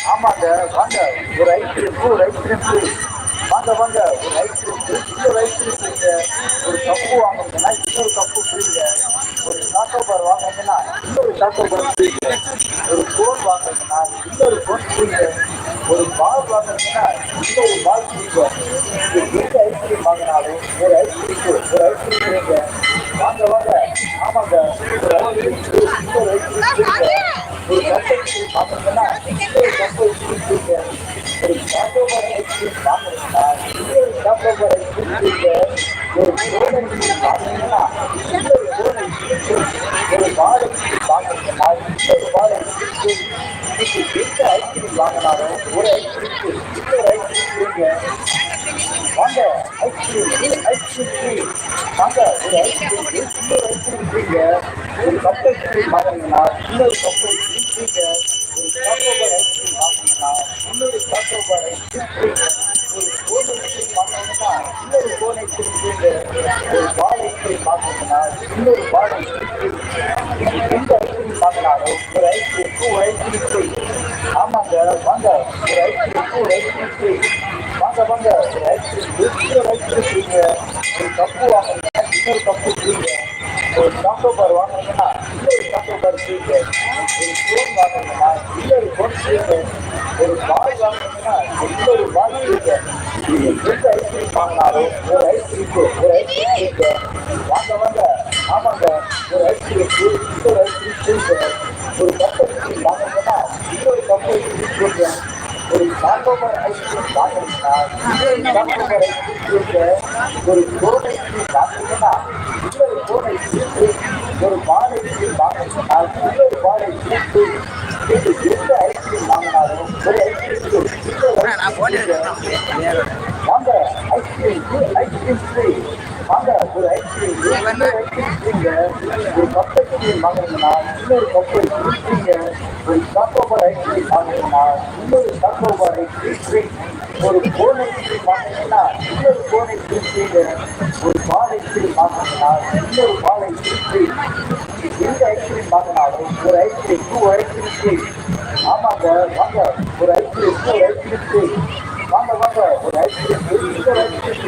ஆமாங்க வாங்க ஒரு ஐஸ்கிரீம் ஒரு ஐஸ்கிரீம் வாங்க வாங்க ஒரு ஐஸ்கிரீம் இன்னொரு ஐஸ்கிரீம் ஃப்ரீங்க ஒரு கப்பு வாங்கினீங்கன்னா இன்னொரு கப்பு ஃப்ரீங்க ஒரு சாக்கோபார் வாங்கினீங்கன்னா இன்னொரு சாக்கோபார் ஃப்ரீங்க ஒரு ஃபோன் வாங்கினீங்கன்னா இன்னொரு ஃபோன் ஃப்ரீங்க ஒரு பால் வாங்கினீங்கன்னா இன்னொரு பால் ஃப்ரீங்க எந்த ஐஸ்கிரீம் வாங்கினாலும் ஒரு ஐஸ்கிரீம் ஃப்ரீங்க வாங்க வாங்க ஆமாங்க ஒரு ஐஸ்கிரீம் இன்னொரு ஐஸ்கிரீம் ஃப்ரீங்க ஒரு கப் ஐஸ்கிரீம் வாங்கினீங்கன்னா இன்னொரு கப் ஐஸ்கிரீம் ஃப்ரீங்க ஒரு சாக்கோபார் ஐஸ்கிரீம் வாங்கினீங்கன்னா இன்னொரு சாக்கோபார் ஐஸ்கிரீம் ஃப்ரீங்க ஒரு கோன் ஐஸ்கிரீம் வாங்கினீங்கன்னா இன்னொரு கோன் ஐஸ்கிரீம் ஃப்ரீ ஒரு பால் ஐஸ்கிரீம் வாங்கினீங்கன்னா இன்னொரு பால் ஐஸ்கிரீம் ஃப்ரீ எந்த ஐஸ்கிரீம் வாங்கினாலும் ஒரு ஐஸ்கிரீம் இன்னொரு ஐஸ்கிரீம் ஃப்ரீங்க வாங்க ஐஸ்கிரீம் ஃப்ரீ வாங்க ஒரு ஐஸ்கிரீம் இன்னொரு ஐஸ்கிரீம் ஃப்ரீங்க ஒரு கப் ஐஸ்கிரீம் வாங்கினீங்கன்னா இன்னொரு கப் ஐஸ்கிரீம் ஃப்ரீங்க ஒரு சாக்கோபார் ஐஸ்கிரீம் வாங்கினீங்கன்னா இன்னொரு சாக்கோபார் ஐஸ்கிரீம் ஃப்ரீங்க ஒரு கோன் ஐஸ்கிரீம் வாங்கினீங்கன்னா இன்னொரு கோன் ஐஸ்கிரீம் ஃப்ரீங்க ஒரு பால் ஐஸ்கிரீம் வாங்கினீங்கன்னா இன்னொரு பால் ஐஸ்கிரீம் ஃப்ரீ எந்த ஐஸ்கிரீம் வாங்கினாலும் ஒரு ஐஸ்கிரீம் ஃப்ரீ ஆமாங்க வாங்க ஒரு ஐஸ்கிரீம் ஒரு ஐஸ்கிரீம் ஃப்ரீ வாங்க வாங்க ஒரு ஐஸ்கிரீம் இன்னொரு ஐஸ்கிரீம் ஃப்ரீங்க ஒரு கப்பு வாங்கினீங்கன்னா இன்னொரு கப்பு ஃப்ரீங்க ஒரு சாக்கோபார் வாங்கினீங்கன்னா இன்னொரு சாக்கோபார் ஃப்ரீங்க ஒரு ஃபோன் வாங்கினீங்கன்னா இன்னொரு ஃபோன் ஃப்ரீங்க ஒரு பால் வாங்கினீங்கன்னா இன்னொரு பால் ஃப்ரீங்க எந்த ஐஸ்கிரீம் வாங்கினாலும் ஒரு ஐஸ்கிரீம் ஃப்ரீங்க வாங்க வாங்க ஆமாங்க ஒரு ஐஸ்கிரீம் இன்னொரு ஐஸ்கிரீம் ஃப்ரீங்க ஒரு கப் ஐஸ்கிரீம் வாங்கினீங்கன்னா இன்னொரு கப் ஐஸ்கிரீம் ஃப்ரீங்க ஒரு சாக்கோபார் ஐஸ்கிரீம் வாங்கினீங்கன்னா இன்னொரு சாக்கோபார் ஐஸ்கிரீம் ஃப்ரீங்க ஒரு கோன் ஐஸ்கிரீம் வாங்கினீங்கன்னா இன்னொரு கோன் ஐஸ்கிரீம் ஃப்ரீ ஒரு பால் ஐஸ்கிரீம் வாங்கினீங்கன்னா இன்னொரு பால் ஐஸ்கிரீம் ஃப்ரீ எந்த ஐஸ்கிரீம் வாங்கினாலும் ஒரு ஐஸ்கிரீம் வாங்க ஐஸ்கிரீம் ஃப்ரீ வாங்க ஒரு ஐஸ்கிரீம் இன்னொரு ஐஸ்கிரீம் ஃப்ரீங்க ஒரு கப் ஐஸ்கிரீம் வாங்கினீங்கன்னா இன்னொரு கப் ஐஸ்கிரீம் ஃப்ரீங்க ஒரு சாக்கோபார் ஐஸ்கிரீம் வாங்கினீங்கன்னா இன்னொரு சாக்கோபார் ஐஸ்கிரீம் ஃப்ரீ ஒரு கோன் ஐஸ்கிரீம் வாங்கினீங்கன்னா இன்னொரு கோன் ஐஸ்கிரீம் ஃப்ரீங்க ஒரு பால் ஐஸ்கிரீம் வாங்கினீங்கன்னா இன்னொரு பால் ஐஸ்கிரீம் ஃப்ரீ எந்த ஐஸ்கிரீம் வாங்கினாலும் ஒரு ஐஸ்கிரீம் ஃப்ரீ ஆமாங்க வாங்க ஒரு ஐஸ்கிரீம் ஃப்ரீ வாங்க வாங்க ஒரு ஐஸ்கிரீம் இன்னொரு ஐஸ்கிரீம்